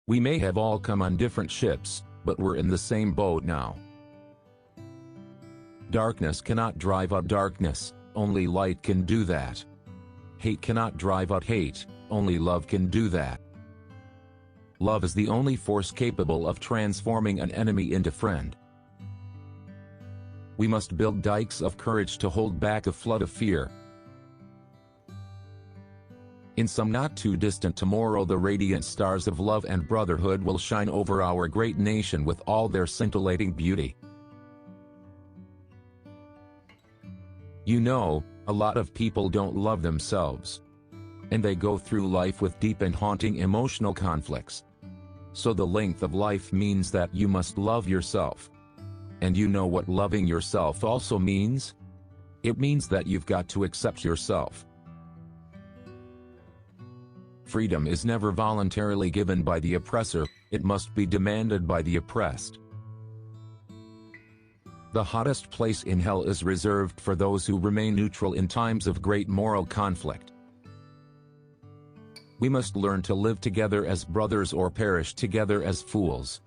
We may have all come on different ships, but we're in the same boat now. Darkness cannot drive out darkness, only light can do that. Hate cannot drive out hate, only love can do that. Love is the only force capable of transforming an enemy into friend. We must build dikes of courage to hold back a flood of fear. In some not too distant tomorrow, the radiant stars of love and brotherhood will shine over our great nation with all their scintillating beauty. You know, a lot of people don't love themselves. And they go through life with deep and haunting emotional conflicts. So the length of life means that you must love yourself. And you know what loving yourself also means? It means that you've got to accept yourself. Freedom is never voluntarily given by the oppressor, it must be demanded by the oppressed. The hottest place in hell is reserved for those who remain neutral in times of great moral conflict. We must learn to live together as brothers or perish together as fools.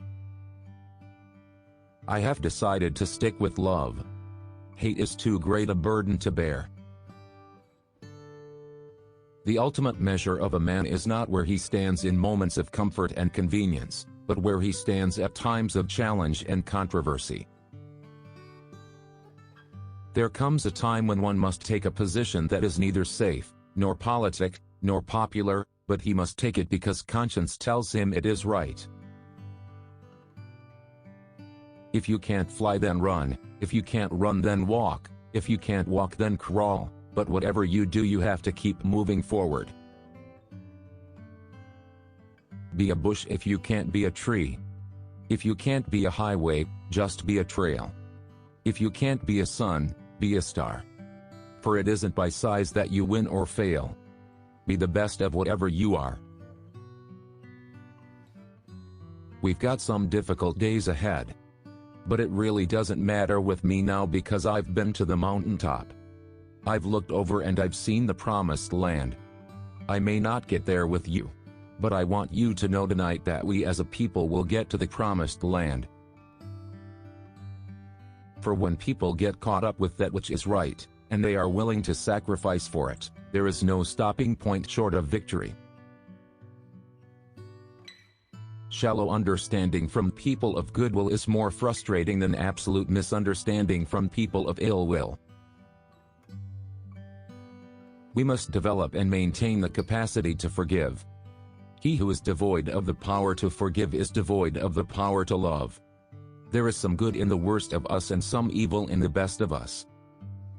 I have decided to stick with love. Hate is too great a burden to bear. The ultimate measure of a man is not where he stands in moments of comfort and convenience, but where he stands at times of challenge and controversy. There comes a time when one must take a position that is neither safe, nor politic, nor popular, but he must take it because conscience tells him it is right. If you can't fly, then run. If you can't run, then walk. If you can't walk, then crawl. But whatever you do, you have to keep moving forward. Be a bush if you can't be a tree. If you can't be a highway, just be a trail. If you can't be a sun, be a star. For it isn't by size that you win or fail. Be the best of whatever you are. We've got some difficult days ahead. But it really doesn't matter with me now because I've been to the mountaintop. I've looked over and I've seen the promised land. I may not get there with you. But I want you to know tonight that we as a people will get to the promised land. For when people get caught up with that which is right, and they are willing to sacrifice for it, there is no stopping point short of victory. Shallow understanding from people of goodwill is more frustrating than absolute misunderstanding from people of ill will. We must develop and maintain the capacity to forgive. He who is devoid of the power to forgive is devoid of the power to love. There is some good in the worst of us and some evil in the best of us.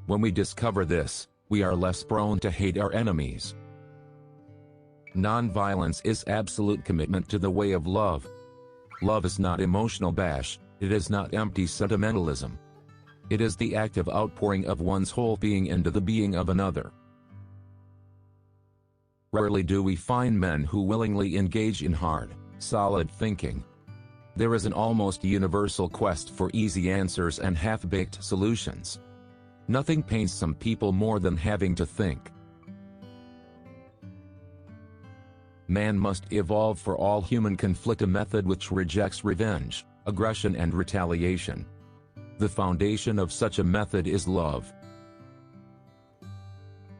When we discover this, we are less prone to hate our enemies. Non-violence is absolute commitment to the way of love. Love is not emotional bash, it is not empty sentimentalism. It is the active outpouring of one's whole being into the being of another. Rarely do we find men who willingly engage in hard, solid thinking. There is an almost universal quest for easy answers and half-baked solutions. Nothing pains some people more than having to think. Man must evolve for all human conflict a method which rejects revenge, aggression and retaliation. The foundation of such a method is love.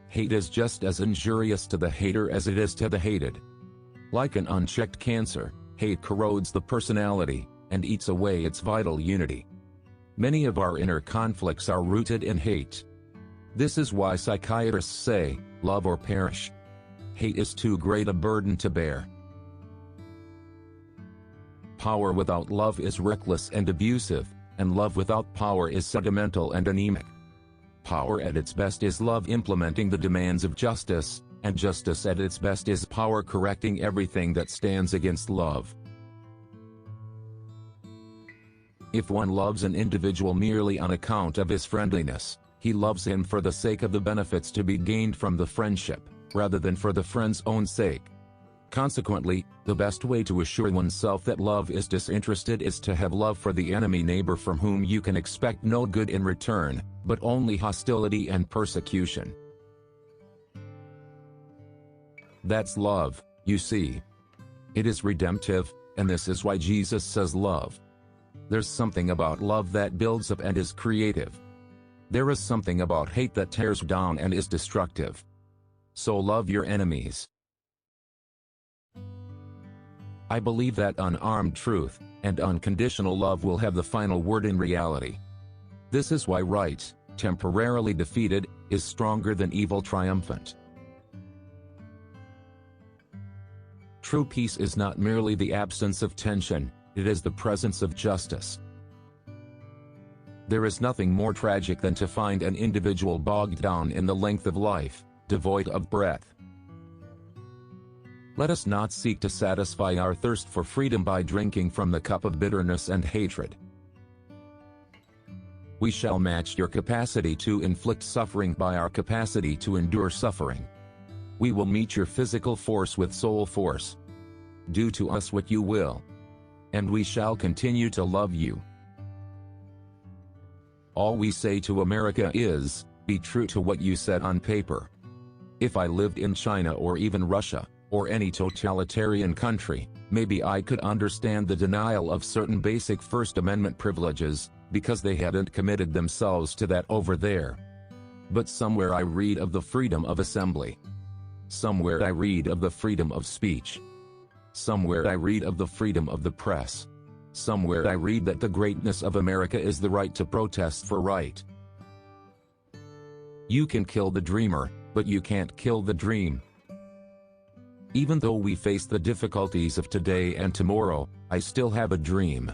Hate is just as injurious to the hater as it is to the hated. Like an unchecked cancer, hate corrodes the personality, and eats away its vital unity. Many of our inner conflicts are rooted in hate. This is why psychiatrists say, love or perish. Hate is too great a burden to bear. Power without love is reckless and abusive, and love without power is sentimental and anemic. Power at its best is love implementing the demands of justice, and justice at its best is power correcting everything that stands against love. If one loves an individual merely on account of his friendliness, he loves him for the sake of the benefits to be gained from the friendship, rather than for the friend's own sake. Consequently, the best way to assure oneself that love is disinterested is to have love for the enemy neighbor from whom you can expect no good in return, but only hostility and persecution. That's love, you see. It is redemptive, And this is why Jesus says love. There's something about love that builds up and is creative. There is something about hate that tears down and is destructive. So love your enemies. I believe that unarmed truth and unconditional love will have the final word in reality. This is why right, temporarily defeated, is stronger than evil triumphant. True peace is not merely the absence of tension, it is the presence of justice. There is nothing more tragic than to find an individual bogged down in the length of life, devoid of breath. Let us not seek to satisfy our thirst for freedom by drinking from the cup of bitterness and hatred. We shall match your capacity to inflict suffering by our capacity to endure suffering. We will meet your physical force with soul force. Do to us what you will, and we shall continue to love you. All we say to America is, be true to what you said on paper. If I lived in China or even Russia, or any totalitarian country, maybe I could understand the denial of certain basic First Amendment privileges, because they hadn't committed themselves to that over there. But somewhere I read of the freedom of assembly. Somewhere I read of the freedom of speech. Somewhere I read of the freedom of the press. Somewhere I read that the greatness of America is the right to protest for right. You can kill the dreamer, but you can't kill the dream. Even though we face the difficulties of today and tomorrow, I still have a dream.